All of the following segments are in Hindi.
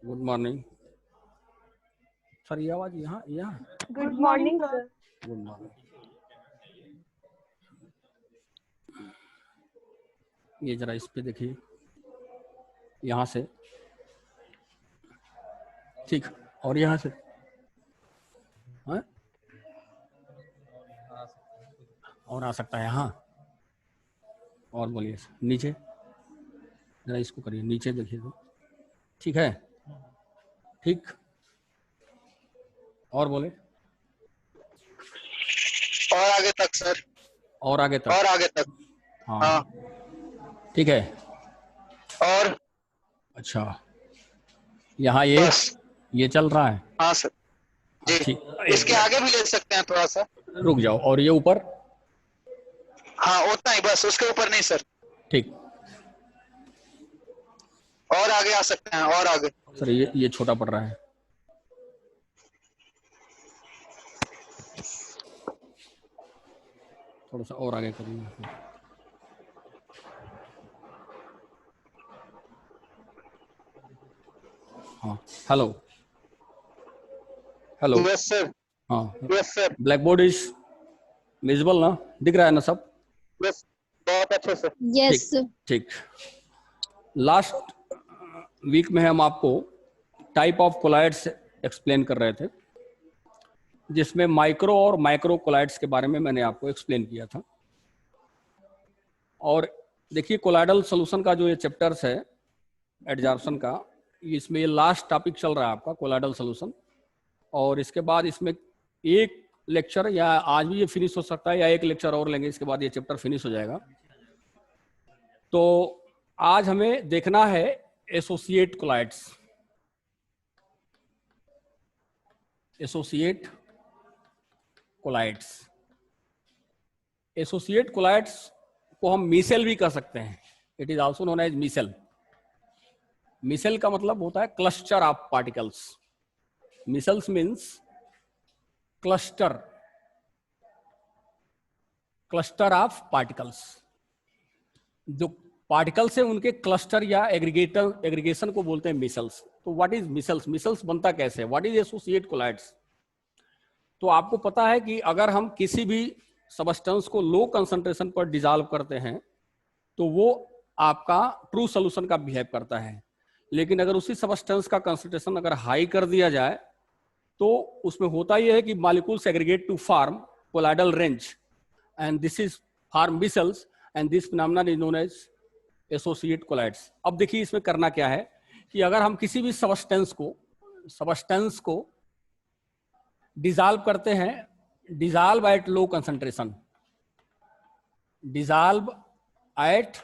Good morning sir. ये आवाज यहाँ यहाँ। Good morning sir. Good morning. ये जरा इस पे देखिए, यहाँ से ठीक, और यहाँ से हाँ? और आ सकता है यहाँ। और बोलिए नीचे, जरा इसको करिए, नीचे देखिए तो ठीक है। ठीक, और बोले और आगे तक सर, और आगे तक, और आगे तक। हाँ ठीक है। और अच्छा, यहाँ ये चल रहा है। हाँ सर जी। ठीक, इसके आगे भी ले सकते हैं थोड़ा सा। रुक जाओ। और ये ऊपर, हाँ उतना ही बस, उसके ऊपर नहीं सर। ठीक। और आगे आ सकते हैं, और आगे सर ये छोटा पड़ रहा है। थोड़ा सा और आगे करिए। हाँ, हेलो हेलो। यस सर, हाँ, yes sir, black board is visible ना, दिख रहा है ना सब? यस, बहुत अच्छे सर। यस ठीक। लास्ट वीक में हम आपको टाइप ऑफ कोलाइड्स एक्सप्लेन कर रहे थे, जिसमें माइक्रो और माइक्रो कोलाइड्स के बारे में मैंने आपको एक्सप्लेन किया था। और देखिए, कोलाइडल सॉल्यूशन का जो ये चैप्टर्स है एडजॉर्प्शन का, इसमें ये लास्ट टॉपिक चल रहा है आपका कोलाइडल सॉल्यूशन। और इसके बाद इसमें एक लेक्चर, या आज भी ये फिनिश हो सकता है या एक लेक्चर और लेंगे, इसके बाद ये चैप्टर फिनिश हो जाएगा। तो आज हमें देखना है associate colloids. Associate colloids, associate colloids को हम मीसेल भी कर सकते हैं। It is also known as micelle. Micelle का मतलब होता है cluster of particles. Micelles means cluster, cluster of particles. जो पार्टिकल्स है उनके क्लस्टर या एग्रीगेशन को बोलते हैं मिसल्स। तो व्हाट इज मिसल्स? मिसल्स बनता कैसे? What is associate colloids? तो आपको पता है कि अगर हम किसी भी सबस्टेंस को लो कंसंट्रेशन पर डिसॉल्व करते हैं तो वो आपका ट्रू सॉल्यूशन का बिहेव करता है। लेकिन अगर उसी सबस्टेंस का कंसंट्रेशन अगर हाई कर दिया जाए तो उसमें होता यह है कि molecules aggregate to form colloidal range, and this is form micelles, and this phenomenon is known as associate colloids. अब देखिए इसमें करना क्या है कि अगर हम किसी भी सबस्टेंस को डिसॉल्व करते हैं, dissolve at low concentration, dissolve at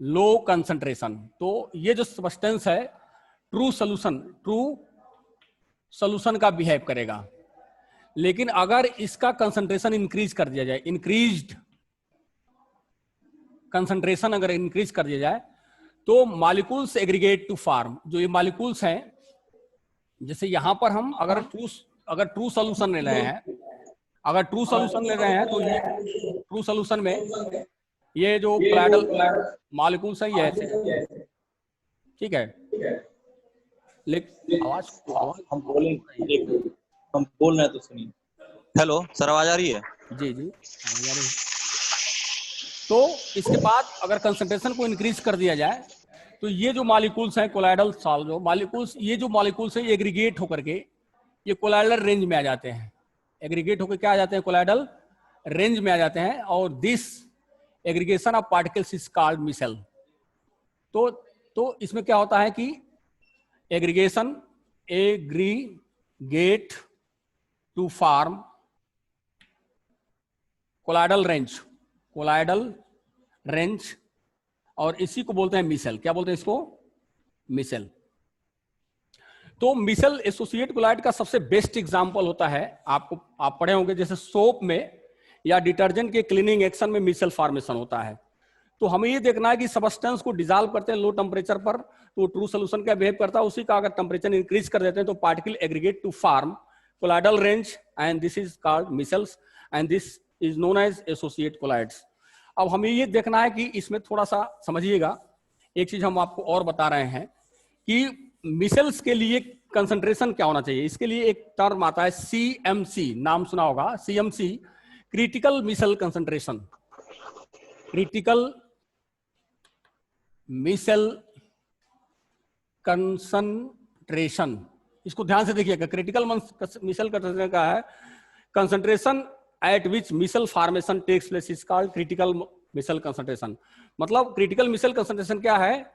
low concentration, तो ये जो सबस्टेंस है ट्रू सॉल्यूशन का बिहेव करेगा। लेकिन अगर इसका कंसंट्रेशन इंक्रीज कर दिया जाए, इंक्रीज्ड कंसंट्रेशन अगर इंक्रीज कर दिया जाए, तो मॉलिक्यूल्स एग्रीगेट टू फॉर्म। जो ये मॉलिक्यूल्स हैं, जैसे यहां पर हम अगर ट्रू सॉल्यूशन ले रहे हैं, अगर ट्रू सॉल्यूशन ले रहे हैं तो ये ट्रू सॉल्यूशन में ये जो कोलाइडल मॉलिक्यूल्स है ये ऐसे, ठीक है। लेकिन आवाज हम बोल रहे हैं तो सुनिए। हेलो सर, आवाज आ रही है? जी आवाज आ रही है। तो इसके बाद अगर कंसंट्रेशन को इंक्रीज कर दिया जाए तो ये जो मॉलिक्यूल्स हैं कोलाइडल सॉल्व, जो मॉलिक्यूल्स, ये जो मॉलिक्यूल्स हैं ये एग्रीगेट होकर के ये कोलाइडल रेंज में आ जाते हैं। एग्रीगेट होकर क्या आ जाते हैं? कोलाइडल रेंज में आ जाते हैं। और this aggregation of particles is called micelle. तो इसमें क्या होता है कि aggregation aggregate to form colloidal range, और इसी को बोलते हैं मिसेल। क्या बोलते हैं इसको? मिसेल। तो मिसेल एसोसिएट कोलाइड का सबसे बेस्ट एग्जांपल होता है, आप पढ़े होंगे, जैसे सोप में या डिटर्जेंट के क्लीनिंग एक्शन में मिसेल फॉर्मेशन होता है। तो हमें ये देखना है कि सबस्टेंस को डिसॉल्व करते हैं लो टेम्परेचर पर तो ट्रू सॉल्यूशन का बिहेव करता है, उसी का अगर टेम्परेचर इंक्रीज कर देते हैं तो particle aggregate to form colloidal range, and this is called micelles, and this is known as associate colloids. अब हमें ये देखना है कि इसमें थोड़ा सा समझिएगा, एक चीज हम आपको और बता रहे हैं कि मिसल्स के लिए कंसंट्रेशन क्या होना चाहिए, इसके लिए एक टर्म आता है सीएमसी, नाम सुना होगा, CMC, critical micelle concentration. Critical micelle concentration, इसको ध्यान से देखिएगा। क्रिटिकल मिसल कंसंट्रेशन का है concentration at which micelle formation takes place is called critical micelle concentration. मतलब क्रिटिकल मिसल कंसंट्रेशन क्या है?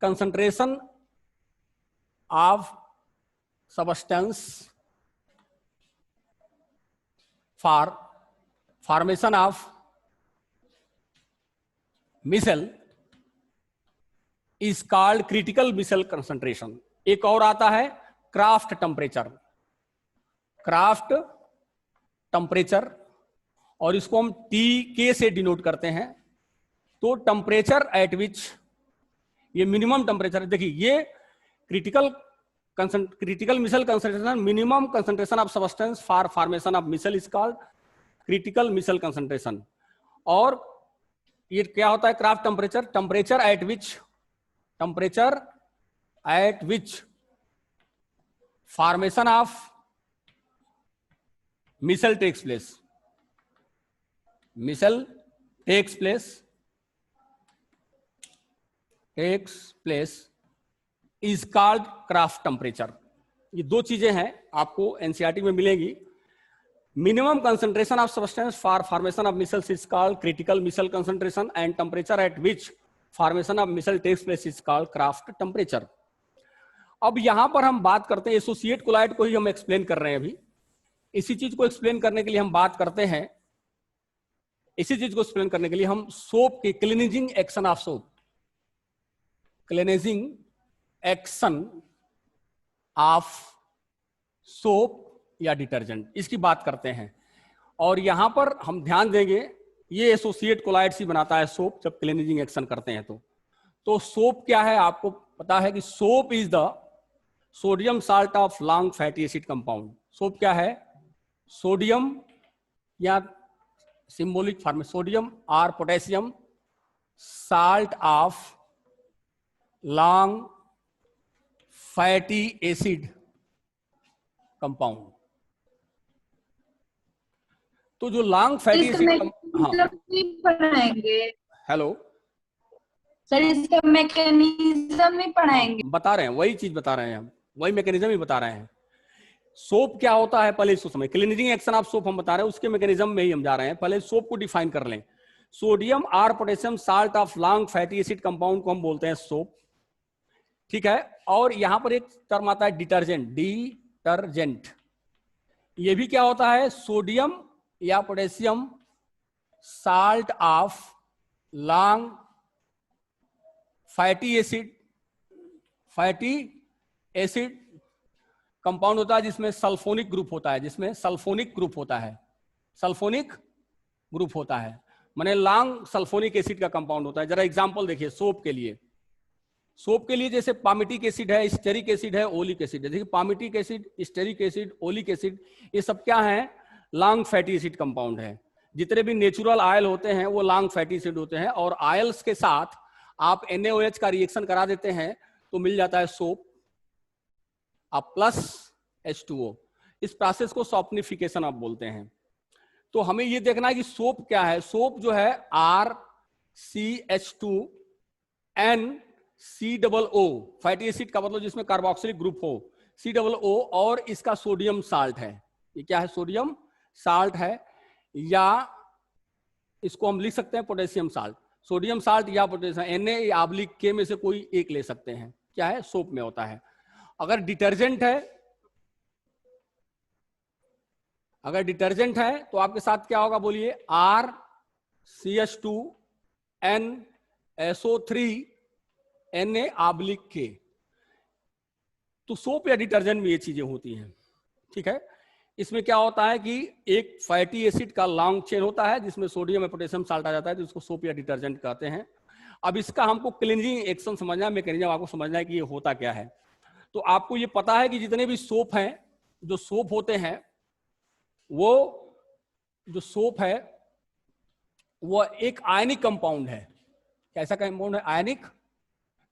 Concentration of substance for formation of micelle is called critical micelle concentration. एक और आता है क्राफ्ट टेम्परेचर, क्राफ्ट टेम्परेचर, और इसको हम TK से डिनोट करते हैं। तो टेम्परेचर एट विच, ये मिनिमम टेम्परेचर, देखिए ये critical micelle concentration, minimum concentration of substance for formation of micelle is called critical micelle concentration. और ये क्या होता है? Krafft temperature, temperature at which formation of micelle takes place, micelle takes place is called Krafft temperature. ये दो चीजें हैं, आपको एनसीईआरटी में मिलेंगी। Minimum concentration of substance for formation of micelles is called critical micelle concentration and temperature at which formation of micelle takes place is called Krafft temperature. अब यहां पर हम बात करते हैं एसोसिएट कोलाइड को ही हम एक्सप्लेन कर रहे हैं अभी। इसी चीज को एक्सप्लेन करने के लिए हम बात करते हैं, इसी चीज को एक्सप्लेन करने के लिए हम सोप के cleansing action of soap, cleansing action of soap या डिटर्जेंट, इसकी बात करते हैं। और यहां पर हम ध्यान देंगे, ये एसोसिएट कोलाइड्स ही बनाता है सोप जब क्लीनिजिंग एक्शन करते हैं। तो सोप क्या है? आपको पता है कि soap is the sodium salt of long fatty acid compound. Soap क्या है? सोडियम या सिंबॉलिक फॉर्म में सोडियम और potassium salt of long fatty acid compound. तो जो लॉन्ग फैटी एसिड, हाँ पढ़ाएंगे हेलो सर, इसका मैकेनिज्म नहीं पढ़ाएंगे? बता रहे हैं, वही चीज बता रहे हैं हम, वही मैकेनिज्म ही बता रहे हैं। सोप क्या होता है पहले इसको समझ, क्लीनिजिंग एक्शन ऑफ सोप हम बता रहे हैं, उसके मैकेनिज्म में ही हम जा रहे हैं। पहले सोप को डिफाइन कर लें। सोडियम और potassium salt of long fatty acid compound को हम बोलते हैं सोप, ठीक है। और यहां पर एक टर्म आता है डिटर्जेंट, डिटर्जेंट। ये भी क्या होता है? सोडियम या potassium salt of long fatty acid compound होता है जिसमें सल्फोनिक ग्रुप होता है, सल्फोनिक ग्रुप होता है, माने लॉन्ग सल्फोनिक एसिड का कंपाउंड होता है। जरा एग्जांपल देखिए सोप के लिए जैसे पामिटिक एसिड है, स्टेरिक एसिड है, ओलिक एसिड है। देखिए palmitic acid, stearic acid, oleic acid, ये सब क्या है? लॉन्ग फैटी एसिड कंपाउंड है। जितने भी नेचुरल ऑयल होते हैं वो लॉन्ग फैटी एसिड होते हैं, और ऑयल्स के साथ आप NaOH का रिएक्शन करा देते हैं तो मिल जाता है सोप आप प्लस H2O। इस प्रोसेस को सॉफ्टनिफिकेशन आप बोलते हैं। तो हमें ये देखना है कि सोप क्या है। सोप जो है RCH2NCOO, फैटी एसिड का मतलब जिसमें कार्बोक्सिलिक ग्रुप हो, COO, और इसका सोडियम साल्ट है। ये क्या है? सोडियम साल्ट है, या इसको हम लिख सकते हैं पोटेशियम साल्ट। सोडियम साल्ट या पोटेशियम, Na/K में से कोई एक ले सकते हैं। क्या है? सोप में होता है। अगर डिटर्जेंट है तो आपके साथ क्या होगा बोलिए? RCH2NSO3Na/K। तो सोप या डिटर्जेंट में ये चीजें होती हैं, ठीक है। इसमें क्या होता है कि एक फैटी एसिड का लॉन्ग चेन होता है जिसमें सोडियम या पोटेशियम साल्ट आ जाता है, तो इसको सोप या डिटर्जेंट कहते हैं। अब इसका हमको क्लीनिंजिंग एक्शन समझना है, मैकेनिज्म आपको समझना है कि ये होता क्या है। तो आपको ये पता है कि जितने भी सोप हैं, जो सोप होते हैं, वो जो सोप है वो एक आयनिक कंपाउंड है। कैसा कंपाउंड है? आयनिक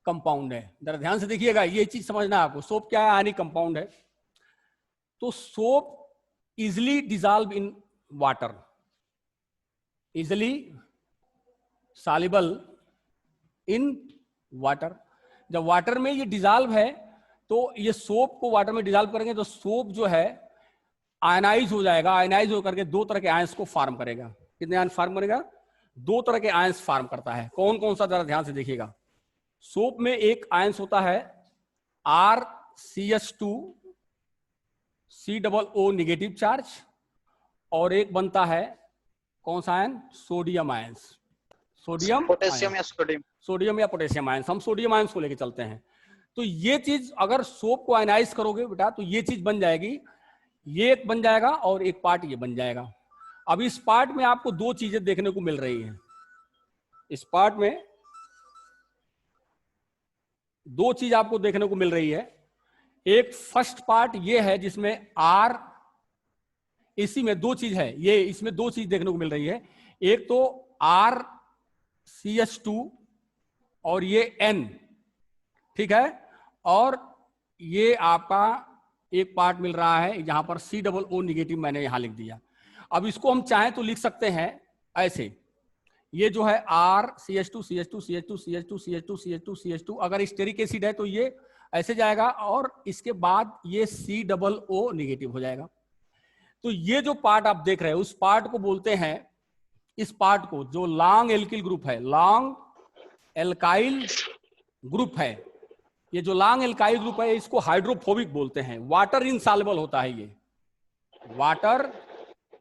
कंपाउंड है। जरा ध्यान से देखिएगा, ये चीज समझना है आपको। सोप क्या है? आयनिक कंपाउंड है। तो soap easily dissolve in water, easily soluble in water. जब वाटर में ये डिजॉल्व है तो ये सोप को वाटर में डिजॉल्व करेंगे तो सोप जो है आयनाइज हो जाएगा। आयनाइज होकर के दो तरह के आयंस को फार्म करेगा। कितने आयंस फार्म करेगा? दो तरह के आयंस फार्म करता है। कौन कौन सा? जरा ध्यान से देखिएगा। सोप में एक आयंस होता है RCH2 COO नेगेटिव चार्ज, और एक बनता है कौन सा ion? Sodium ions. Sodium potassium या सोडियम। सोडियम या पोटेशियम आयंस। हम सोडियम आयंस को लेके चलते हैं। तो ये चीज अगर सोप को आयनाइज करोगे बेटा तो ये चीज बन जाएगी। ये एक बन जाएगा और एक पार्ट ये बन जाएगा। अब इस पार्ट में आपको दो चीजें देखने को मिल रही हैं। इस पार्ट में दो चीज आपको देखने को मिल रही है। एक फर्स्ट पार्ट ये है जिसमें R, इसी में दो चीज है, ये इसमें दो चीज देखने को मिल रही है। एक तो RCH2 और ये N, ठीक है। और ये आपका एक पार्ट मिल रहा है यहां पर COO नेगेटिव, मैंने यहां लिख दिया। अब इसको हम चाहें तो लिख सकते हैं ऐसे, ये जो है RCH2 CH2 CH2 CH2 CH2 CH2 CH2, अगर स्टेरिक एसिड है तो ये ऐसे जाएगा और इसके बाद ये COO नेगेटिव हो जाएगा। तो ये जो पार्ट आप देख रहे हैं उस पार्ट को बोलते हैं, इस पार्ट को जो लॉन्ग एल्किल ग्रुप है, लॉन्ग एल्काइल ग्रुप है, ये जो लॉन्ग एल्काइल ग्रुप है इसको हाइड्रोफोबिक बोलते हैं। वाटर इनसॉल्युबल होता है, ये वाटर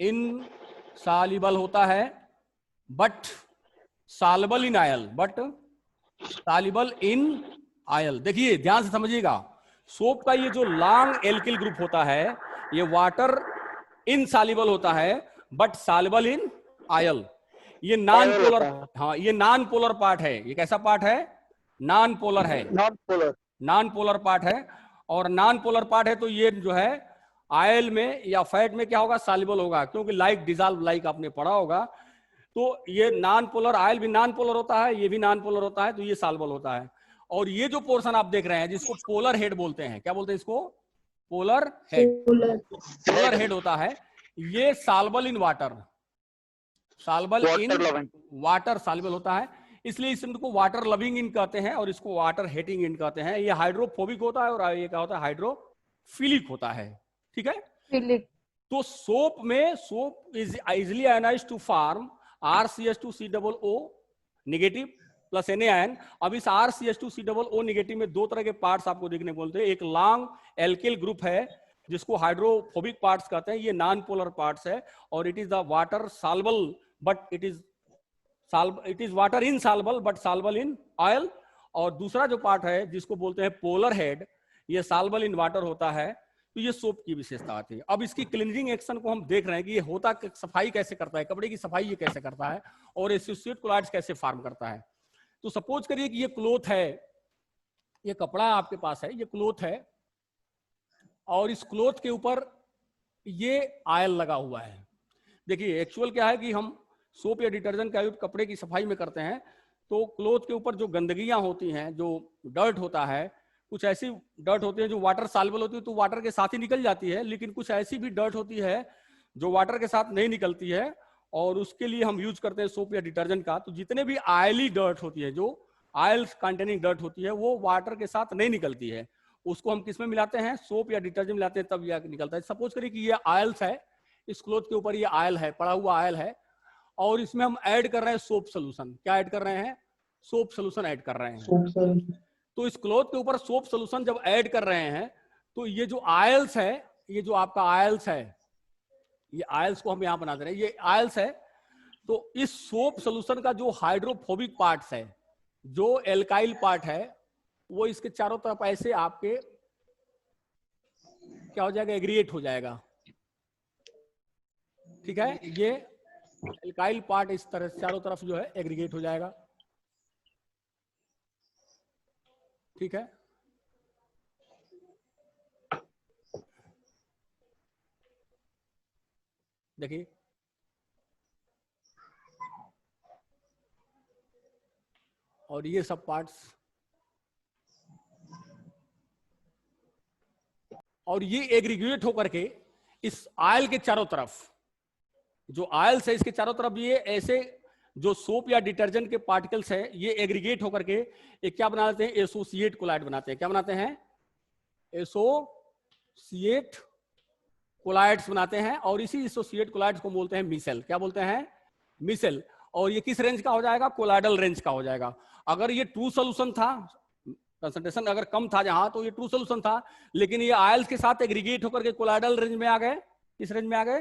इनसॉल्युबल होता है but soluble in oil, but soluble in oil. देखिए ध्यान से समझिएगा, सोप का ये जो लॉन्ग एल्किल ग्रुप होता है ये वाटर इनसॉल्युबल होता है बट सॉल्युबल इन आयल। ये नॉन पोलर, हाँ ये नॉन पोलर पार्ट है। ये कैसा पार्ट है? नॉन पोलर है, non polar. Non polar part है। और नॉन पोलर पार्ट है तो ये जो है आयल में या फैट में क्या होगा? सॉल्युबल होगा, क्योंकि लाइक डिजॉल्व, लाइक आपने पढ़ा होगा। तो ये नॉन पोलर, आयल भी नॉन पोलर होता है, ये भी नॉन पोलर होता है, तो ये सॉल्युबल होता है। और ये जो पोर्शन आप देख रहे हैं जिसको पोलर हेड बोलते हैं, क्या बोलते हैं इसको? Polar head. पोलर हेड होता है, ये soluble in water, soluble in water soluble होता है, इसलिए इसको वाटर लविंग इन कहते हैं और इसको वाटर हेटिंग इन कहते हैं। ये हाइड्रोफोबिक होता है और ये क्या होता है? हाइड्रोफिलिक होता है, ठीक है। फिलिक। तो सोप में, soap is easily ionized to form RCH2 COO negative plus Na ion. अब इस RCH2 COO नेगेटिव में दो तरह के पार्ट्स आपको देखने को मिलते हैं। एक लॉन्ग एल्किल ग्रुप है जिसको हाइड्रोफोबिक पार्ट्स कहते हैं, ये नॉन पोलर पार्ट्स है, और it is the water soluble but it is water insoluble but soluble in oil. और दूसरा जो पार्ट है जिसको बोलते हैं पोलर हेड, ये सॉल्युबल इन वाटर होता है। तो ये सोप की विशेषता आती है। अब इसकी क्लीनिंग एक्शन को हम देख रहे हैं कि ये होता, सफाई कैसे करता है, कपड़े की सफाई ये कैसे करता है, और एसोसिएट कोलाइड्स कैसे फार्म करता है। तो सपोज करिए कि ये क्लोथ है, ये कपड़ा आपके पास है, ये क्लोथ है, और इस क्लोथ के ऊपर ये आयल लगा हुआ है। देखिए एक्चुअल क्या है कि हम सोप या डिटर्जेंट का यूज कपड़े की सफाई में करते हैं, तो क्लोथ के ऊपर जो गंदगियां होती हैं, जो डर्ट होता है, कुछ ऐसी डर्ट होती है जो वाटर सॉल्युबल होती है तो वाटर के साथ ही निकल जाती है, लेकिन कुछ ऐसी भी डर्ट होती है जो वाटर के साथ नहीं निकलती है, और उसके लिए हम यूज करते हैं सोप या डिटर्जेंट का। तो जितने भी आयली डर्ट होती है, जो आयल कंटेनिंग डर्ट होती है, वो वाटर के साथ नहीं निकलती है, उसको हम किसमें मिलाते हैं? सोप या डिटर्जेंट मिलाते हैं, तब यह निकलता है। सपोज करिए कि ये आयल्स है, इस क्लोथ के ऊपर ये आयल है, पड़ा हुआ आयल है, और इसमें हम ऐड कर रहे हैं सोप सोल्यूशन। क्या ऐड कर रहे हैं? सोप सोल्यूशन ऐड कर रहे हैं। तो इस क्लोथ के ऊपर सोप सोल्यूशन जब ऐड कर रहे हैं तो ये जो आयल्स है, ये जो आपका आयल्स है, ये आयल्स को हम यहां बना दे रहे हैं, ये आयल्स है। तो इस सोप सोल्यूशन का जो हाइड्रोफोबिक पार्ट्स है, जो एल्काइल पार्ट है, वो इसके चारों तरफ ऐसे आपके क्या हो जाएगा? एग्रीगेट हो जाएगा, ठीक है। ये एल्काइल पार्ट इस तरह चारों तरफ जो है एग्रीगेट हो जाएगा, ठीक है। देखिए और ये सब पार्ट्स और ये एग्रीगेट होकर के इस आयल के चारों तरफ, जो आयल्स है इसके चारों तरफ ये ऐसे जो सोप या डिटर्जेंट के पार्टिकल्स है ये एग्रीगेट होकर के एक क्या बना लेते हैं, एसोसिएट कोलाइड बनाते हैं। क्या बनाते हैं? एसोसिएट कोलाइड्स बनाते हैं। और इसी एसोसिएट कोलाइड्स को बोलते हैं मिसेल। क्या बोलते हैं? मिसेल। और ये किस रेंज का हो जाएगा? कोलाइडल रेंज का हो जाएगा। अगर ये ट्रू सोल्यूशन था, कंसंट्रेशन अगर कम था जहां, तो ये ट्रू सोल्यूशन था, लेकिन ये आयल्स के साथ एग्रीगेट होकर के कोलाइडल रेंज में आ गए। किस रेंज में आ गए?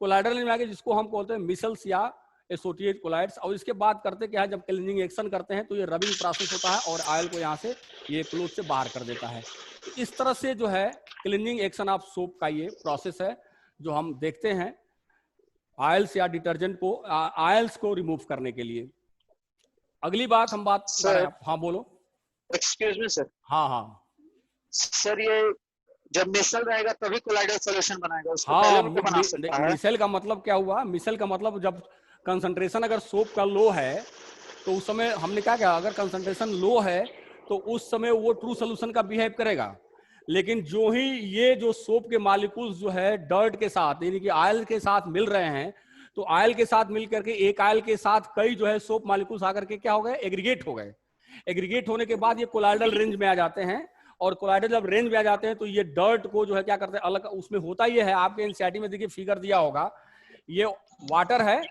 कोलाइडल रेंज में आ गए, जिसको हम बोलते हैं मिसेल्स या एसोसिएट कोलाइड्स। और इसके बाद करते क्या है, जब क्लीनिंग एक्शन करते हैं तो ये रबिंग प्रोसेस होता है और आयल को यहाँ से ये क्लोथ से बाहर कर देता है। तो इस तरह से जो है क्लीनिंग एक्शन ऑफ सोप का ये प्रोसेस है जो हम देखते हैं आयल्स या डिटर्जेंट को, आयल्स को रिमूव करने के लिए। अगली बात हम बात कर रहे हैं। हाँ बोलो। Excuse me sir. हाँ हाँ सर ये जब मिसल रहेगा तभी कोलाइडल सॉल्यूशन बनाएगा, उसको हाँ, पहले भी तो बना सकता है। मिसेल का मतलब क्या हुआ? मिसेल का मतलब जब कंसंट्रेशन अगर सोप का लो है तो उस समय हमने क्या किया, अगर कंसंट्रेशन लो है तो उस समय वो ट्रू सोल्यूशन का बिहेव करेगा। लेकिन जो ही ये जो सोप के मॉलिक्यूल्स जो है डर्ट के साथ यानी कि आयल के साथ मिल रहे हैं, तो आयल के साथ मिल करके एक आयल के साथ कई जो है सोप मॉलिक्यूल्स आकर के क्या हो गए? एग्रीगेट हो गए। एग्रीगेट होने के बाद ये कोलाइडल रेंज में आ जाते हैं। और कोलाइडल जब रेंज में आ जाते हैं तो ये डर्ट को जो है क्या करते हैं, अलग उसमें होता ये है, आपके एनसीईआरटी में देखिए फिगर दिया होगा, ये वाटर है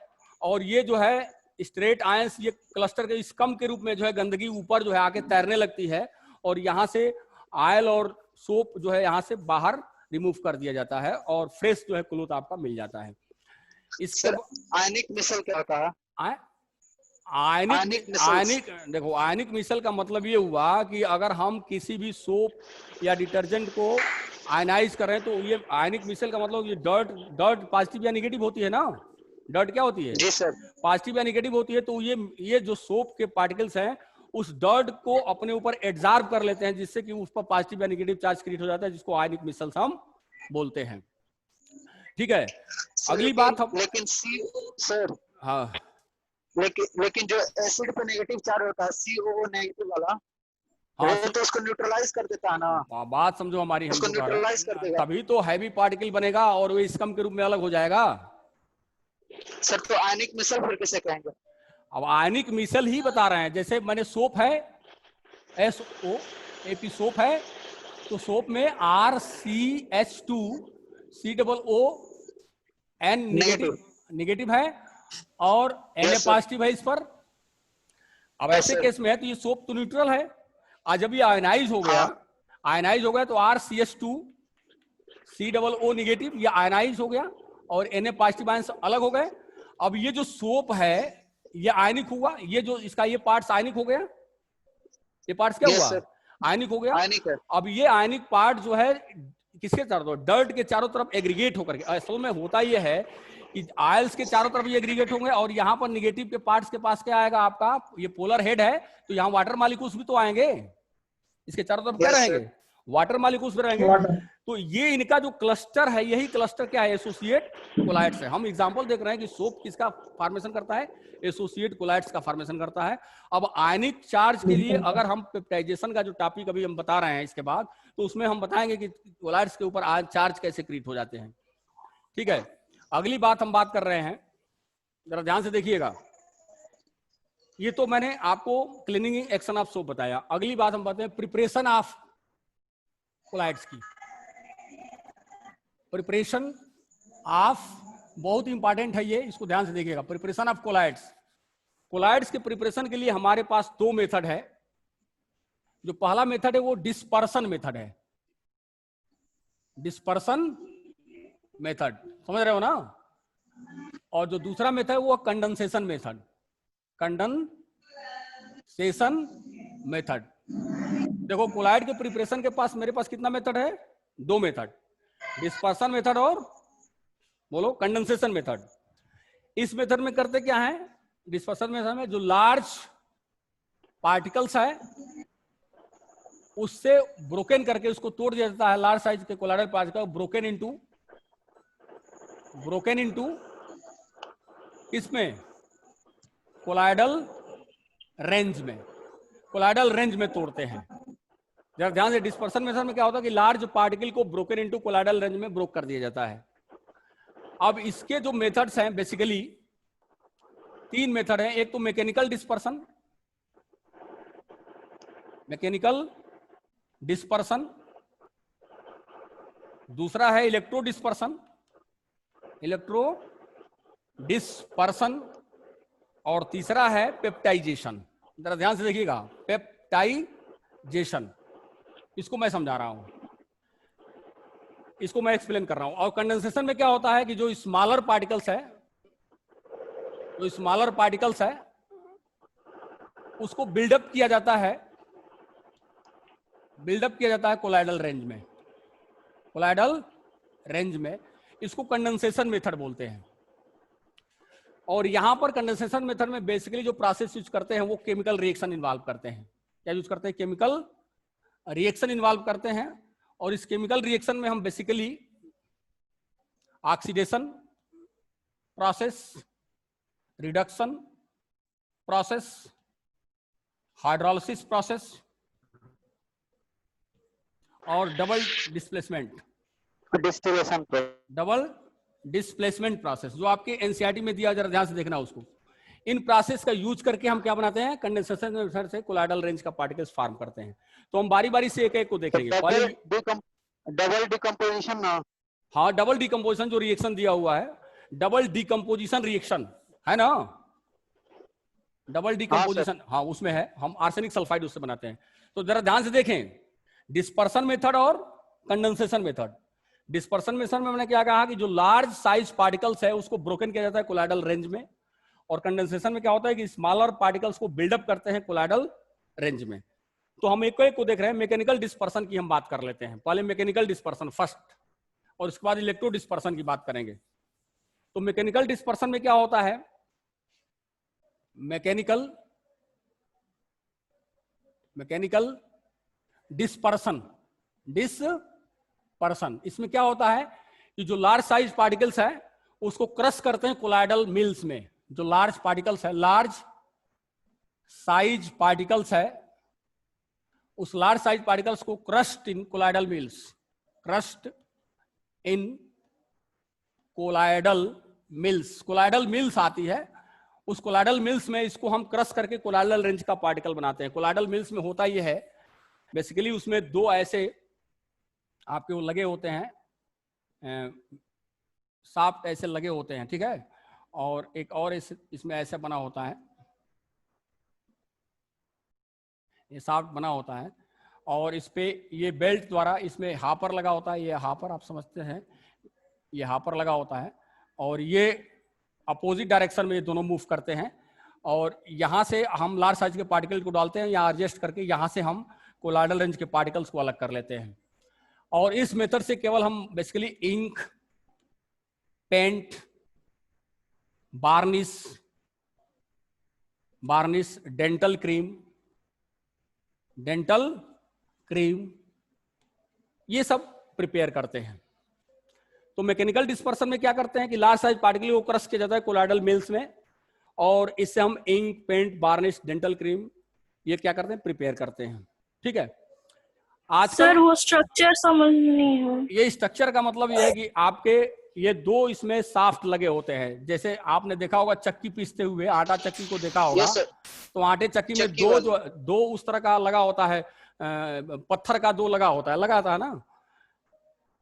और ये जो है स्ट्रेट आयंस ये क्लस्टर के स्कम के रूप में जो है गंदगी ऊपर जो है आके तैरने लगती है और यहाँ से आयल और सोप जो है यहाँ से बाहर रिमूव कर दिया जाता है और फ्रेश जो है क्लोथ आपका मिल जाता है। इसके आयनिक मिसल क्या होता है? आयनिक देखो, आयनिक मिसल का मतलब ये हुआ कि अगर हम किसी भी सोप या डिटर्जेंट को आयनाइज कर रहे हैं तो ये आयनिक मिसल का मतलब ये डर्ट पॉजिटिव या नेगेटिव होती है ना। डर्ट क्या होती है? जी सर। पॉजिटिव या नेगेटिव होती है। तो ये जो सोप के पार्टिकल्स हैं उस डर्ट को अपने ऊपर एब्जॉर्ब कर लेते हैं, जिससे कि उस पर पॉजिटिव या नेगेटिव चार्ज क्रिएट हो जाता है, जिसको आयनिक मिसल्स हम बोलते हैं। ठीक है, अगली बात हम लेकिन सर हाँ लेकिन जो एसिड पे नेगेटिव चार्ज होता है COO नेगेटिव वाला, हाँ वो तो उसको न्यूट्रलाइज कर देता है ना। बात समझो हमारी, हम उसको जो कह रहे न्यूट्रलाइज कर हैं देगा। तभी तो हैवी पार्टिकल बनेगा और वो स्कम के रूप में अलग हो जाएगा। सर तो आयनिक मिसल फिर किसे कहेंगे? अब आयनिक मिसल ही बता रहे हैं। जैसे मैंने सोप है, SOAP सोप है, तो सोप में RCH2 COON नेगेटिव है और Na पॉजिटिव है इस पर। अब ऐसे केस में है तो ये सोप तो न्यूट्रल है। आज जब ये आयनाइज हो गया, आयनाइज हो गया तो RCH2 COO नेगेटिव ये आयनाइज हो गया और Na पॉजिटिव आयन अलग हो गए। अब ये जो सोप है ये आयनिक हुआ, ये जो इसका ये पार्ट्स आयनिक हो गया, ये पार्ट्स क्या हुआ? आयनिक हो गया। आयनिक है। अब ये आयनिक पार्ट जो है किसके चारों तरफ? डर्ट के चारों तरफ एग्रीगेट होकर के, असल में होता ये है कि आयल्स के चारों तरफ ये एग्रीगेट होंगे और यहाँ पर निगेटिव के पार्ट्स के पास क्या आएगा आपका? ये पोलर हेड है तो यहाँ वाटर मॉलिक्यूल्स भी तो आएंगे। इसके चारों तरफ क्या रहेंगे? वाटर मॉलिक्यूल्स भी रहेंगे। तो ये इनका जो क्लस्टर है, यही क्लस्टर क्या है? एसोसिएट कोलाइड्स है। हम एग्जांपल देख रहे हैं कि सोप किसका फॉर्मेशन करता है? एसोसिएट कोलाइड्स का फॉर्मेशन करता है। अब आयनिक चार्ज के लिए अगर हम पेप्टाइजेशन का जो टॉपिक अभी हम बता रहे हैं इसके बाद, तो उसमें हम बताएंगे कि कोलाइड्स के ऊपर आयन चार्ज कैसे क्रिएट हो जाते हैं। ठीक है, अगली बात हम बात कर रहे हैं, जरा ध्यान से देखिएगा। ये तो मैंने आपको क्लीनिंग एक्शन ऑफ सोप बताया। अगली बात हम बताते हैं प्रिपरेशन ऑफ कोलाइड्स की। प्रिपरेशन ऑफ बहुत इंपॉर्टेंट है ये, इसको ध्यान से देखिएगा। प्रिपरेशन ऑफ कोलाइड्स, कोलाइड्स के प्रिपरेशन के लिए हमारे पास दो मेथड है। जो पहला मेथड है वो डिस्पर्सन मेथड है। डिस्पर्सन मेथड समझ रहे हो ना? और जो दूसरा मेथड है वो कंडेंसेशन मेथड। Condensation method. देखो कोलाइड के प्रिपरेशन के पास मेरे पास कितना मेथड है? दो मेथड, डिस्पर्सन मेथड और बोलो कंडेंसेशन मेथड। इस मेथड में करते क्या है? डिस्पर्सन मेथड में जो लार्ज पार्टिकल्स है उससे ब्रोकन करके उसको तोड़ दिया जाता है। लार्ज साइज के कोलाइडल पार्टिकल ब्रोकन इनटू इसमें कोलाइडल रेंज में तोड़ते हैं। जरा ध्यान से, डिस्पर्सन मेथड में क्या होता है कि लार्ज पार्टिकल को ब्रोकन इनटू कोलाइडल रेंज में ब्रोक कर दिया जाता है। अब इसके जो मेथड्स हैं बेसिकली 3 मेथड हैं। एक तो मैकेनिकल डिस्पर्सन, दूसरा है इलेक्ट्रो डिस्पर्सन, और तीसरा है पेप्टाइजेशन। जरा ध्यान से देखिएगा, पेप्टाइजेशन, इसको मैं समझा रहा हूं, इसको मैं एक्सप्लेन कर रहा हूं। और कंडेंसेशन में क्या होता है कि जो स्मॉलर पार्टिकल्स है उसको बिल्डअप किया जाता है कोलाइडल रेंज में, इसको कंडेंसेशन मेथड बोलते हैं। और यहां पर कंडेंसेशन मेथड में बेसिकली जो प्रोसेस यूज करते हैं वो केमिकल रिएक्शन इन्वॉल्व करते हैं। क्या यूज करते हैं? केमिकल रिएक्शन इन्वॉल्व करते हैं। और इस केमिकल रिएक्शन में हम basically oxidation process, reduction process, hydrolysis process और डबल डिस्प्लेसमेंट प्रोसेस जो आपके एनसीईआरटी में दिया, जरा ध्यान से देखना उसको। इन प्रोसेस का यूज करके हम क्या बनाते हैं? कंडेंसेशन मेथड से कोलाइडल रेंज का पार्टिकल्स फॉर्म करते हैं। तो हम बारी बारी से एक एक को देखेंगे। डबल डिकम्पोजिशन ना? हाँ, डबल डिकम्पोजिशन जो रिएक्शन दिया हुआ है, डबल डिकम्पोजिशन रिएक्शन है ना, डबल डिकम्पोजिशन, हाँ उसमें है, हम आर्सेनिक सल्फाइड उससे बनाते हैं। तो जरा ध्यान से देखें, डिस्पर्सन मेथड और कंडेंसेशन मेथड। डिस्पर्सन मेथड में मैंने क्या कहा कि जो लार्ज साइज पार्टिकल्स है उसको ब्रोकन किया जाता है कोलाइडल रेंज में, और कंडेंसेशन में क्या होता है कि स्मॉलर पार्टिकल्स को बिल्डअप करते हैं कोलाइडल रेंज में। तो हम एक को देख रहे हैं। मैकेनिकल डिस्पर्सन की हम बात कर लेते हैं। पहले मैकेनिकल डिस्पर्सन फर्स्ट, और उसके बाद इलेक्ट्रो डिस्पर्सन की बात करेंगे। तो मैकेनिकल डिस्पर्सन में क्या होता है? मैकेनिकल डिस्पर्सन, इसमें क्या होता है कि जो लार्ज साइज पार्टिकल्स है उसको क्रश करते हैं कोलाइडल मिल्स में। जो लार्ज साइज पार्टिकल्स है उस लार्ज साइज पार्टिकल्स को क्रश्ड इन कोलाइडल मिल्स, कोलाइडल मिल्स आती है, उस कोलाइडल मिल्स में इसको हम क्रश करके कोलाइडल रेंज का पार्टिकल बनाते हैं। कोलाइडल मिल्स में होता यह है बेसिकली, उसमें 2 ऐसे आपके वो लगे होते हैं, शाफ्ट ऐसे लगे होते हैं, ठीक है, और एक और इसमें ऐसे बना होता है, ये शाफ्ट बना होता है, और इस पे ये बेल्ट द्वारा इसमें हापर लगा होता है। ये हापर आप समझते हैं, ये हापर लगा होता है, और ये अपोजिट डायरेक्शन में ये दोनों मूव करते हैं। और यहाँ से हम लार्ज साइज के पार्टिकल को डालते हैं, यहाँ एडजस्ट करके यहाँ से हम कोलाइडल रेंज के पार्टिकल्स को अलग कर लेते हैं। और इस मेथड से केवल हम basically ink, paint, varnish, dental cream ये सब प्रिपेयर करते हैं। तो मैकेनिकल डिस्पर्सन में क्या करते हैं कि लार्ज साइज पार्टिकल को क्रश किया जाता है कोलाइडल मिल्स में, और इससे हम ink, paint, varnish, dental cream ये क्या करते हैं? प्रिपेयर करते हैं। ठीक है। आज सर वो स्ट्रक्चर समझ नहीं है। ये स्ट्रक्चर का मतलब ये है कि आपके ये 2 इसमें शाफ्ट लगे होते हैं। जैसे आपने देखा होगा चक्की पीसते हुए, आटा चक्की को देखा होगा, तो आटे चक्की में दो उस तरह का लगा होता है, पत्थर का 2 लगा था ना,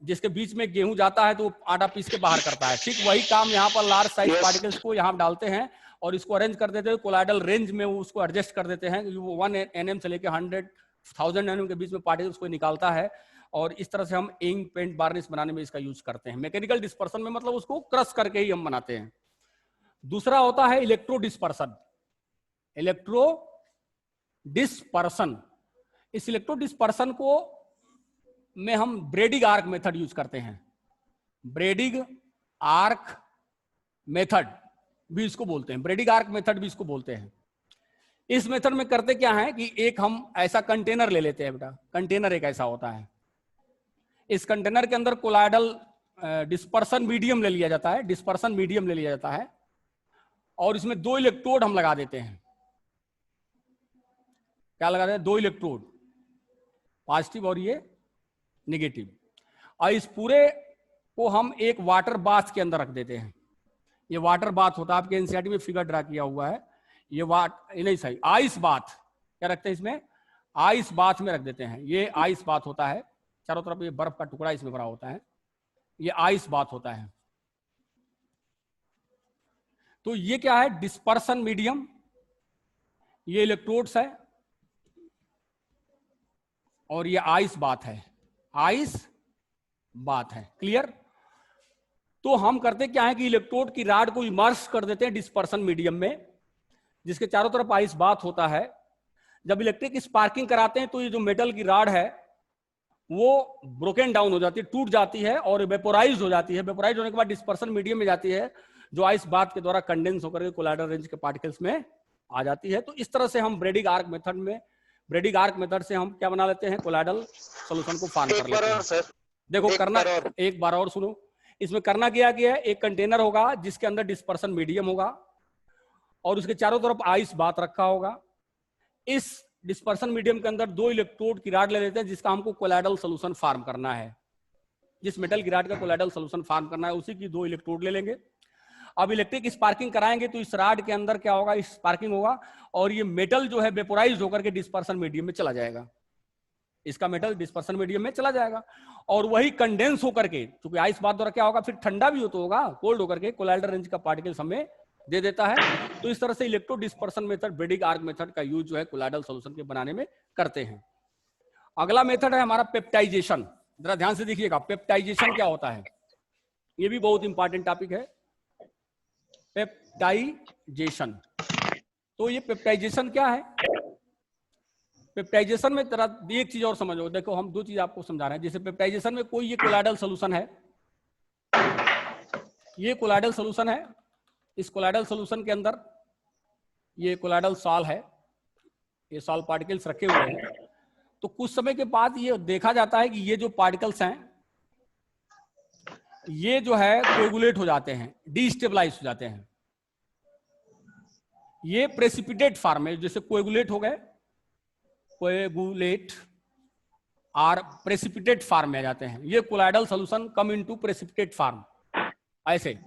जिसके बीच में गेहूं जाता है तो आटा पीस के बाहर करता है। ठीक वही काम यहाँ पर लार्ज साइज पार्टिकल्स को यहाँ डालते हैं और इसको अरेंज कर देते हैं कोलाइडल रेंज में, उसको एडजस्ट कर देते हैं। 1 nm से लेकर 100,000 nm के बीच में पार्टिकल्स को निकालता है, और इस तरह से हम इंक, पेंट, बार्निश बनाने में इसका यूज करते हैं। मैकेनिकल डिस्पर्सन में मतलब उसको क्रश करके ही हम बनाते हैं। दूसरा होता है इलेक्ट्रो डिस्पर्सन। इस इलेक्ट्रो डिस्पर्सन को में हम ब्रेडिग आर्क मेथड यूज करते हैं। ब्रेडिग आर्क मेथड भी इसको बोलते हैं, इस मेथड में करते क्या है कि एक हम ऐसा कंटेनर ले लेते हैं। बेटा कंटेनर एक ऐसा होता है, इस कंटेनर के अंदर कोलाइडल डिस्पर्सन मीडियम ले लिया जाता है, और इसमें 2 इलेक्ट्रोड हम लगा देते हैं। क्या लगा देते हैं? 2 इलेक्ट्रोड पॉजिटिव और ये नेगेटिव। और इस पूरे को हम एक वाटर बाथ के अंदर रख देते हैं। ये वाटर बाथ होता है, आपके एनसीईआरटी में फिगर ड्रा किया हुआ है। ये नहीं सही, आइस बाथ क्या रखते हैं इसमें, आइस बाथ में रख देते हैं। ये आइस बाथ होता है, चारों तरफ ये बर्फ का टुकड़ा इसमें भरा होता है, ये आइस बाथ होता है। तो ये क्या है, डिस्पर्सन मीडियम, ये इलेक्ट्रोड्स है और ये आइस बाथ है, आइस बात है। क्लियर? तो हम करते क्या है कि इलेक्ट्रोड की राड को इमर्स कर देते हैं डिस्पर्सन मीडियम में, जिसके चारों तरफ आइस बाथ होता है। जब इलेक्ट्रिक स्पार्किंग कराते हैं तो ये जो मेटल की राड है वो ब्रोकन डाउन हो जाती है, टूट जाती है और वेपोराइज हो जाती है। वेपोराइज होने के बाद डिस्पर्सन मीडियम में जाती है, जो आइस बाथ के द्वारा कंडेंस होकर के कोलाइडल रेंज के पार्टिकल्स में आ जाती है। तो इस तरह से हम ब्रेडिग आर्क मेथड से हम क्या बना लेते हैं, कोलाइडल सॉल्यूशन को फॉर्म कर लेते हैं। सर देखो करना, एक बार और सुनो, इसमें करना क्या है, एक कंटेनर होगा जिसके अंदर डिस्पर्सन मीडियम होगा और उसके चारों तरफ आइस बाथ रखा होगा। इस डिस्पर्सन मीडियम के अंदर 2 इलेक्ट्रोड की राड ले लेते हैं जिसका हमको कोलाइडल सॉल्यूशन फॉर्म करना है। जिस मेटल की राड का कोलाइडल सॉल्यूशन फॉर्म करना है उसी की 2 इलेक्ट्रोड ले लेंगे। अब इलेक्ट्रिक स्पार्किंग कराएंगे तो इस राड के अंदर क्या होगा, स्पार्किंग होगा और ये मेटल जो है वेपोराइज होकर के डिस्पर्सन मीडियम में चला जाएगा। इसका मेटल डिस्पर्सन मीडियम में चला जाएगा और वही कंडेंस होकर के, क्योंकि आइस बाथ द्वारा क्या होगा, फिर ठंडा भी तो होगा, कोल्ड होकर के कोलाइडल रेंज का पार्टिकल्स हमें दे देता है। तो इस तरह से electro dispersion method, Bredig arc method का यूज जो है कोलाइडल सॉल्यूशन के बनाने में करते हैं। अगला मेथड है हमारा पेप्टाइजेशन। जरा ध्यान से देखिएगा, पेप्टाइजेशन क्या होता है, ये भी बहुत इंपॉर्टेंट टॉपिक है, पेप्टाइजेशन। तो ये पेप्टाइजेशन क्या है, पेप्टाइजेशन में तरह एक चीज और समझो। देखो हम 2 चीज आपको समझा रहे हैं। जैसे पेप्टाइजेशन में कोई ये कोलाइडल सॉल्यूशन है, ये कोलाइडल सॉल्यूशन है, इस कोलाइडल सॉल्यूशन के अंदर ये कोलाइडल सॉल है, ये सॉल पार्टिकल्स रखे हुए हैं। तो कुछ समय के बाद ये देखा जाता है कि ये जो पार्टिकल्स हैं ये जो है कोएगुलेट हो जाते हैं, डीस्टेबलाइज हो जाते हैं। ये प्रेसिपिटेट फॉर्म है, जैसे कोएगुलेट हो गए, कोएगुलेट और प्रेसिपिटेट फॉर्म में आ जाते हैं। ये colloidal solution come into precipitate form, ऐसे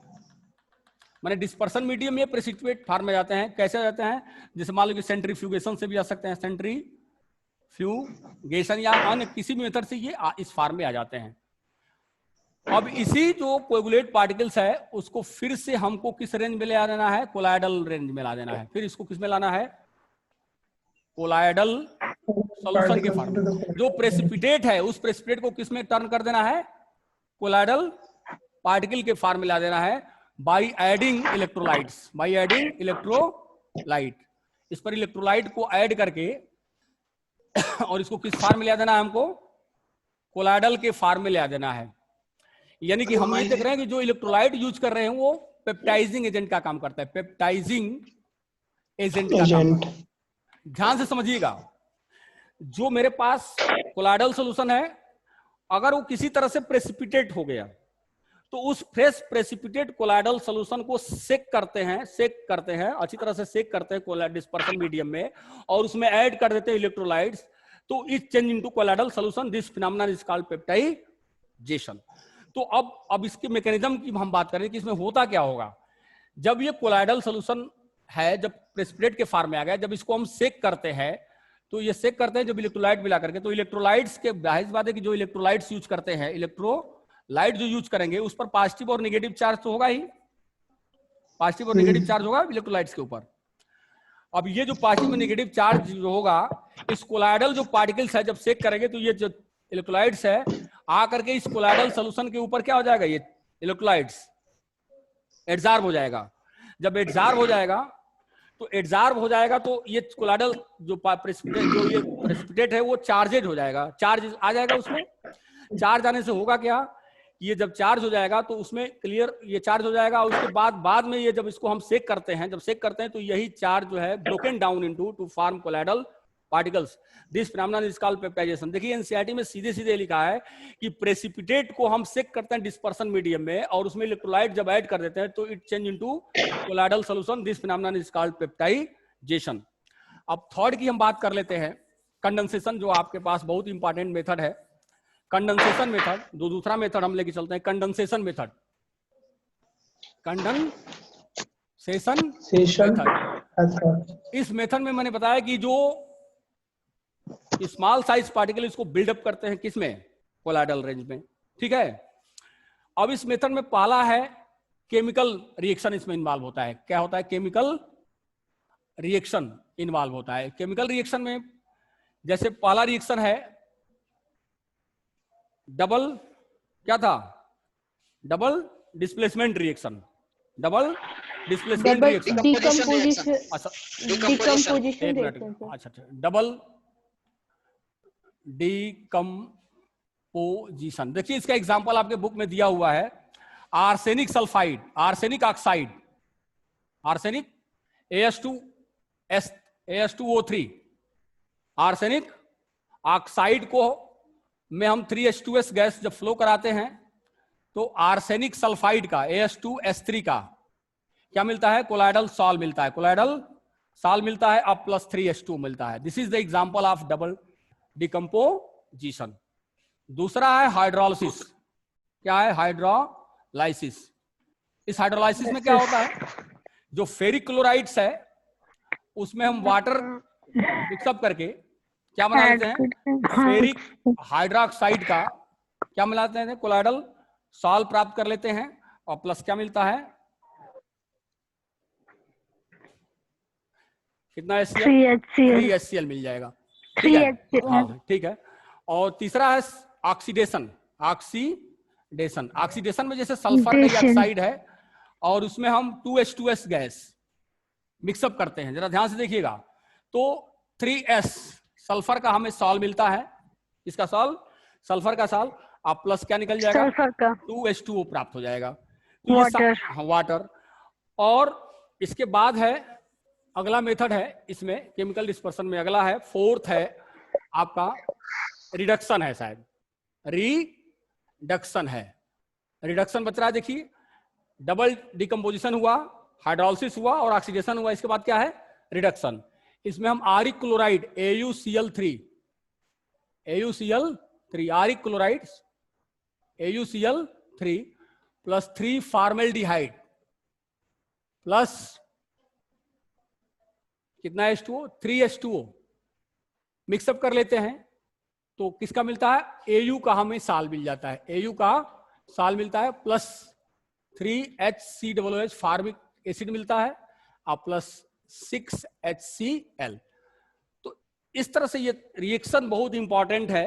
माने डिस्पर्सन मीडियम में प्रेसिपिटेट फॉर्म में जाते हैं। कैसे जाते हैं, जैसे मान लो कि सेंट्रीफ्यूगेशन से भी आ सकते हैं, सेंट्रीफ्यूगेशन या अन्य किसी भी मेथड से ये इस फॉर्म में आ जाते हैं। अब इसी जो कोएगुलेट पार्टिकल्स है उसको फिर से हमको किस रेंज में ले आ देना है, कोलाइडल रेंज में ला देना है। फिर इसको किस में लाना है, कोलाइडल सॉल्यूशन के फॉर्म में। जो प्रेसिपिटेट है उस प्रेसिपिटेट को किस में टर्न कर देना है, कोलाइडल पार्टिकल के फॉर्म में ला देना है by adding electrolytes, by adding electrolyte. इस पर इलेक्ट्रोलाइट को ऐड करके और इसको किस फॉर्म में ले देना है, हमको कोलाइडल के फॉर्म में ले देना है। यानी कि हम ये देख रहे हैं कि जो इलेक्ट्रोलाइट यूज कर रहे हैं वो पेप्टाइजिंग एजेंट का काम करता है, पेप्टाइजिंग एजेंट का काम। ध्यान से समझिएगा, जो मेरे पास कोलाइडल सॉल्यूशन है अगर वो किसी तरह से प्रेसिपिटेट हो गया तो उस फ्रेश प्रेसिपिटेट कोलाइडल सॉल्यूशन को सेक करते हैं अच्छी तरह से सेक करते हैं डिस्पर्सन मीडियम में और उसमें ऐड कर देते हैं इलेक्ट्रोलाइट्स। तो it change into colloidal solution, this phenomenon is called peptization. तो अब इसके मैकेनिज्म की हम बात करें कि इसमें होता क्या होगा। जब ये कोलाइडल सॉल्यूशन है, जब प्रेसिपिटेट के फॉर्म में आ गया, जब इसको हम सेक करते हैं तो ये सेक करते हैं जब इलेक्ट्रोलाइट मिला करके, तो इलेक्ट्रोलाइट्स के जाहिर बात है कि जो इलेक्ट्रोलाइट्स यूज करते हैं, इलेक्ट्रोलाइट जो यूज करेंगे उस पर पॉजिटिव और नेगेटिव चार्ज तो होगा ही, पॉजिटिव और नेगेटिव चार्ज होगा इलेक्ट्रोलाइट्स के ऊपर। अब ये जो पॉजिटिव और नेगेटिव चार्ज जो होगा, इस कोलाइडल जो पार्टिकल्स है जब सेक करेंगे तो ये जो इलेक्ट्रोलाइट्स है आकर के इस कोलाइडल सॉल्यूशन के ऊपर क्या हो जाएगा, ये इलेक्ट्रोलाइट्स एब्जॉर्ब हो जाएगा। जब एब्जॉर्ब हो जाएगा तो ये कोलाइडल जो ये प्रेसिपिटेट है वो चार्जेड हो जाएगा, चार्ज आ जाएगा उसमें। चार्ज आने से होगा क्या, ये जब चार्ज हो जाएगा तो उसमें क्लियर ये चार्ज हो जाएगा। उसके बाद में ये जब इसको हम सेक करते हैं, तो यही चार्ज जो है broken down into two form colloidal particles, this phenomenon is called peptization. देखिए एनसीईआरटी में सीधे लिखा है कि प्रेसिपिटेट को हम सेक करते हैं डिस्पर्सन मीडियम में और उसमें इलेक्ट्रोलाइट जब ऐड कर देते हैं तो it change into colloidal solution, this phenomenon is called peptization. अब थर्ड की हम बात कर लेते हैं, कंडेंसेशन जो आपके पास बहुत इंपॉर्टेंट मेथड है, कंडेंसेशन मेथड। दूसरा मेथड हम लेके चलते हैं कंडेंसेशन मेथड। कंडेंसेशन मेथड, इस मेथड में मैंने बताया कि जो स्मॉल साइज पार्टिकल इसको बिल्डअप करते हैं किसमें, कोलाइडल रेंज में, ठीक है। अब इस मेथड में पहला है केमिकल रिएक्शन इसमें इन्वॉल्व होता है। क्या होता है? केमिकल रिएक्शन इन्वॉल्व होता है। केमिकल रिएक्शन में जैसे पहला रिएक्शन है डबल, क्या था? Double displacement reaction. Double displacement reaction, decomposition अच्छा डिकम्पोजिशन अच्छा, डबल डिकम्पोजिशन। देखिए इसका एग्जांपल आपके बुक में दिया हुआ है, arsenic sulphide, arsenic oxide, arsenic AS2O3, arsenic oxide को में हम 3H2S गैस जब फ्लो कराते हैं तो आर्सेनिक सल्फाइड का AS2S3 का क्या मिलता है? कोलाइडल सॉल्व मिलता है, कोलाइडल सॉल्व मिलता है, अब प्लस 3H2 मिलता है। This is the example of double decomposition. दूसरा है हाइड्रोलाइसिस। क्या है? हाइड्रोलाइसिस। इस हाइड्रोलाइसिस में क्या होता है? जो फेरिक क्लोराइड्स है उसमें हम वाटर मिक्सअप करके क्या बना लेते हैं? फेरिक हाइड्रोक्साइड का क्या मिलाते हैं? कोलाइडल सॉल्व प्राप्त कर लेते हैं, और प्लस क्या मिलता है? कितना HCl? 3HCl मिल जाएगा, ठीक है। हाँ ठीक है। और तीसरा है ऑक्सीडेशन। ऑक्सीडेशन, ऑक्सीडेशन में जैसे सल्फर डाइऑक्साइड है और उसमें हम 2H2S गैस मिक्सअप करते हैं, जरा ध्यान से देखिएगा। तो 3S सल्फर का हमें सॉल्व मिलता है, इसका सॉल्व, सल्फर का सॉल्व, आप प्लस क्या निकल जाएगा? सल्फर का 2H2O प्राप्त हो जाएगा, वाटर। वाटर। और इसके बाद है अगला मेथड है इसमें केमिकल डिस्पर्सन में, अगला है फोर्थ है आपका रिडक्शन है, शायद रिडक्शन है। रिडक्शन बच रहा है, देखिए डबल डिकम्पोजिशन हुआ, हाइड्रोलिसिस हुआ और ऑक्सीडेशन हुआ, इसके बाद क्या है? रिडक्शन। इसमें हम auric chloride AuCl3 auric chloride AuCl3 plus 3 formaldehyde plus कितना H2O? 3H2O मिक्सअप कर लेते हैं तो किसका मिलता है? Au का हमें साल मिल जाता है, Au का साल मिलता है, प्लस 3HCOOH फार्मिक एसिड मिलता है, और प्लस 6HCl। तो इस तरह से ये रिएक्शन बहुत इंपॉर्टेंट है,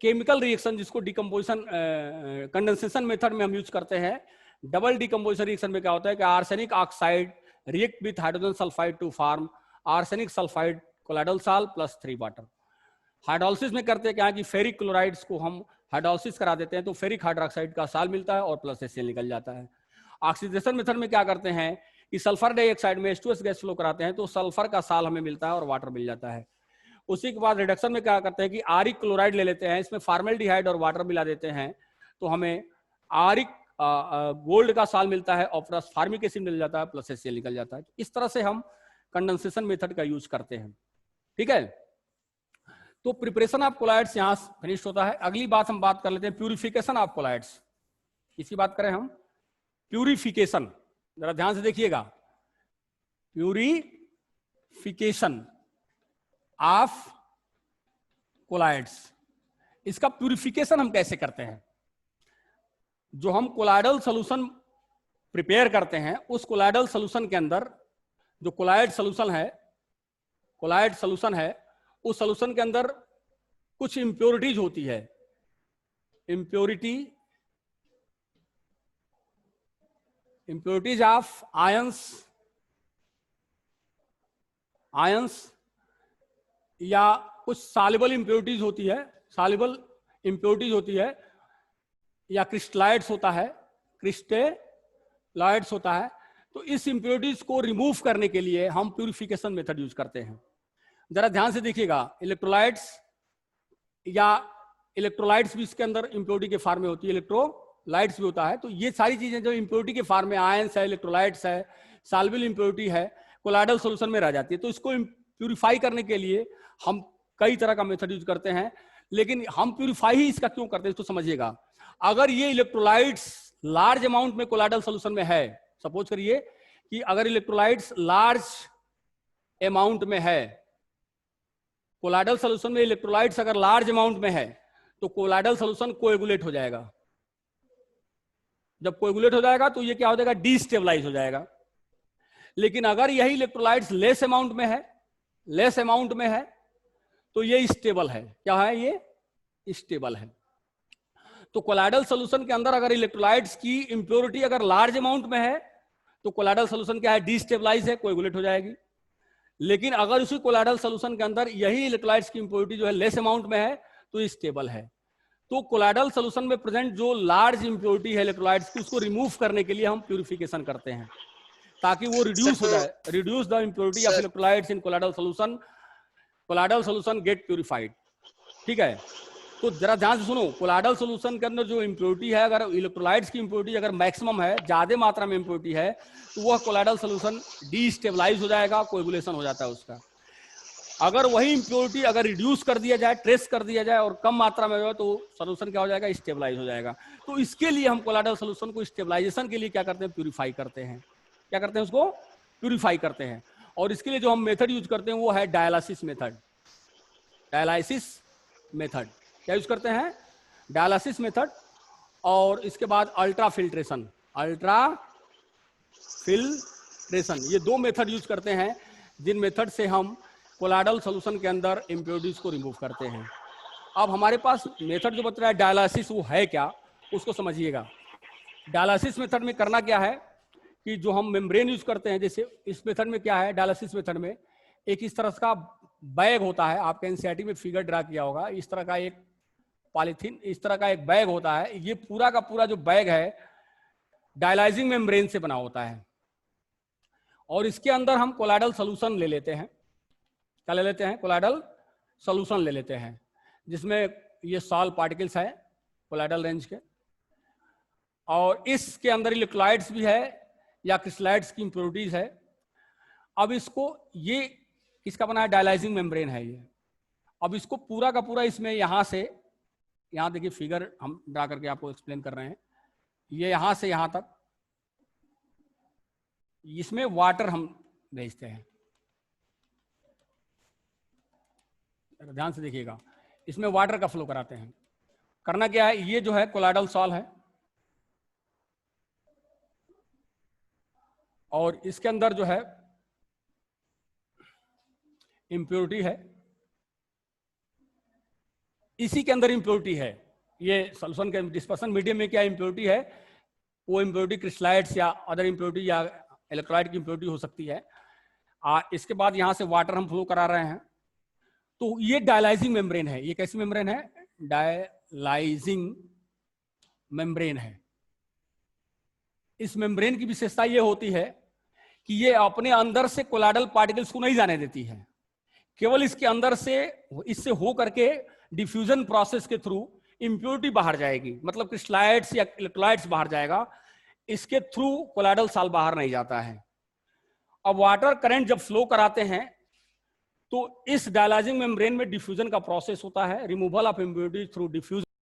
केमिकल रिएक्शन जिसको डिकम्पोजिशन कंडेंसेशन मेथड में हम यूज करते हैं। डबल डिकम्पोजिशन रिएक्शन में क्या होता है कि arsenic oxide react with hydrogen sulphide to form arsenic sulphide colloidal sol plus 3 water. Hydrolysis में करते हैं क्या कि फेरिक क्लोराइड्स को हम हाइड्रोलिसिस करा देते हैं तो फेरिक हाइड्रोक्साइड का साल मिलता है और प्लस HCl निकल जाता है। ऑक्सीडेशन मेथड में क्या करते हैं कि सल्फर डाइऑक्साइड में H2S गैस फ्लो कराते हैं तो सल्फर का साल हमें मिलता है और वाटर मिल जाता है। उसी के बाद रिडक्शन में क्या करते हैं कि आरिक क्लोराइड ले लेते हैं, इसमें फॉर्मेल्डिहाइड और वाटर मिला देते हैं तो हमें आरिक गोल्ड का साल मिलता है और प्लस फार्मिक एसिड मिल जाता है, प्लस HCl निकल जाता है। इस तरह से हम कंडेंसेशन मेथड का यूज करते हैं, ठीक है। तो प्रिपरेशन ऑफ कोलाइड्स यहां फिनिश होता है। अगली बात हम बात कर लेते हैं प्यूरिफिकेशन ऑफ कोलाइड्स। इसकी बात करें हम प्यूरिफिकेशन, जरा ध्यान से देखिएगा, प्यूरिफिकेशन ऑफ कोलाइड्स। इसका प्यूरिफिकेशन हम कैसे करते हैं? जो हम कोलाइडल सॉल्यूशन प्रिपेयर करते हैं उस कोलाइडल सॉल्यूशन के अंदर जो कोलाइड सॉल्यूशन है उस सॉल्यूशन के अंदर कुछ इंप्योरिटीज होती है। इंप्योरिटीज ऑफ आयंस या कुछ सॉल्युबल इंप्योरिटीज होती है, सॉल्युबल इंप्योरिटीज होती है या क्रिस्टलाइड्स होता है, क्रिस्टलाइड्स होता है। तो इस इंप्योरिटीज को रिमूव करने के लिए हम प्यूरिफिकेशन मेथड यूज करते हैं। जरा ध्यान से देखिएगा, इलेक्ट्रोलाइट्स भी इसके अंदर इंप्योरिटी के फॉर्म में होती है, इलेक्ट्रोलाइट्स भी होता है। तो ये सारी चीजें जो इंप्योरिटी के फॉर्म में, आयंस है, इलेक्ट्रोलाइट्स है, सॉल्युबल इंप्योरिटी है, कोलाइडल सॉल्यूशन में रह जाती है। तो इसको प्यूरिफाई करने के लिए हम कई तरह का मेथड यूज करते हैं, लेकिन हम प्यूरिफाई ही इसका क्यों करते हैं तो समझिएगा। अगर ये इलेक्ट्रोलाइट्स लार्ज अमाउंट में कोलाइडल सोल्यूशन में है, सपोज करिए कि अगर इलेक्ट्रोलाइट्स लार्ज अमाउंट में है, कोलाइडल सोल्यूशन में इलेक्ट्रोलाइट्स अगर लार्ज अमाउंट में है तो कोलाइडल सोल्यूशन कोएगुलेट हो जाएगा। जब कोएगुलेट हो जाएगा तो ये क्या हो जाएगा, डिस्टेबलाइज हो जाएगा। लेकिन अगर यही इलेक्ट्रोलाइट्स लेस अमाउंट में है, लेस अमाउंट में है, तो ये स्टेबल है। क्या है, ये स्टेबल है। तो कोलाइडल सोल्यूशन के अंदर अगर इलेक्ट्रोलाइट्स की इंप्योरिटी अगर लार्ज अमाउंट में है तो कोलाइडल सोल्यूशन क्या है, डिस्टेबलाइज है, कोएगुलेट हो जाएगी। लेकिन अगर उसी कोलाइडल सोल्यूशन के अंदर यही इलेक्ट्रोलाइट्स की इंप्योरिटी जो है लेस अमाउंट में है तो स्टेबल है। तो कोलाइडल सोल्यूशन में प्रेजेंट जो लार्ज इंप्योरिटी है इलेक्ट्रोलाइट्स की, उसको रिमूव करने के लिए हम प्यूरिफिकेशन करते हैं ताकि वो रिड्यूस हो जाए, reduce the impurity of electrolytes in colloidal solution, colloidal solution get purified. ठीक है, तो जरा ध्यान से सुनो, कोलाइडल सोल्यूशन के अंदर जो इंप्योरिटी है, अगर इलेक्ट्रोलाइट्स की इंप्योरिटी अगर मैक्सिमम है, ज्यादा मात्रा में इंप्योरिटी है, तो वह कोलाइडल सोल्यूशन डिस्टेबलाइज हो जाएगा, कोएगुलेशन हो जाता है उसका। अगर वही इंप्योरिटी अगर रिड्यूस कर दिया जाए, ट्रेस कर दिया जाए और कम मात्रा में हो तो सोल्यूशन क्या हो जाएगा, स्टेबलाइज हो जाएगा। तो इसके लिए हम कोलाइडल सोल्यूशन को स्टेबलाइजेशन के लिए क्या करते हैं, प्यूरिफाई करते हैं। क्या करते हैं, उसको प्यूरिफाई करते हैं। और इसके लिए जो हम मेथड यूज करते हैं वो है डायलिसिस मेथड। डायलिसिस मेथड क्या यूज करते हैं, डायलिसिस मेथड। और इसके बाद अल्ट्रा फिल्ट्रेशन, अल्ट्रा फिल्ट्रेशन, ये दो मेथड यूज करते हैं जिन मेथड से हम कोलाइडल सोल्यूशन के अंदर इंप्योरिटीज को रिमूव करते हैं। अब हमारे पास मेथड जो बता रहा है डायलिसिस, वो है क्या, उसको समझिएगा। डायलिसिस मेथड में करना क्या है कि जो हम मेम्ब्रेन यूज करते हैं, जैसे इस मेथड में क्या है, डायलिसिस मेथड में एक इस तरह का बैग होता है, आपके एनसीईआरटी में फिगर ड्रा किया होगा, इस तरह का एक पॉलीथीन, इस तरह का एक बैग होता है। ये पूरा का पूरा जो बैग है डायलाइजिंग मेम्ब्रेन से बना होता है। और इसके अंदर हम कोलाइडल सोल्यूशन ले लेते हैं। क्या ले लेते हैं, कोलाइडल सोल्यूशन ले लेते हैं, जिसमें ये सॉल्ट पार्टिकल्स है कोलाइडल रेंज के, और इसके अंदर इलेक्ट्रोलाइट्स भी है या क्रिस्टलाइट्स की इंप्योरिटीज है। अब इसको, ये किसका बना है, डायलाइजिंग मेम्ब्रेन है ये। अब इसको पूरा का पूरा इसमें यहां से, यहां देखिए फिगर हम ड्रा करके आपको एक्सप्लेन कर रहे हैं, ये यहां से यहां तक इसमें वाटर हम भेजते हैं। ध्यान से देखिएगा, इसमें वाटर का फ्लो कराते हैं। करना क्या है, ये जो है कोलाइडल सॉल्ट है और इसके अंदर जो है इंप्योरिटी है, इसी के अंदर इंप्योरिटी है। ये सॉल्यूशन के डिस्पर्सन मीडियम में क्या इंप्योरिटी है, वो इंप्योरिटी क्रिस्टलाइट्स या अदर इंप्योरिटी या इलेक्ट्रोलाइट की इंप्योरिटी हो सकती है। इसके बाद यहां से वाटर हम फ्लो करा रहे हैं। तो ये डायलाइजिंग मेम्ब्रेन है। ये कैसी मेम्ब्रेन है, डायलाइजिंग मेम्ब्रेन है। इस मेम्ब्रेन की विशेषता ये होती है कि ये अपने अंदर से कोलाइडल पार्टिकल्स को नहीं जाने देती है, केवल इसके अंदर से, इससे हो करके डिफ्यूजन प्रोसेस के थ्रू इंप्योरिटी बाहर जाएगी, मतलब क्रिस्टलाइट्स या इलेक्ट्रोलाइट्स बाहर जाएगा, इसके थ्रू कोलाइडल सॉल्ट बाहर नहीं जाता है। अब वाटर करंट जब फ्लो कराते हैं तो इस डायलाइजिंग मेम्ब्रेन में डिफ्यूजन का प्रोसेस होता है, removal of impurity through diffusion.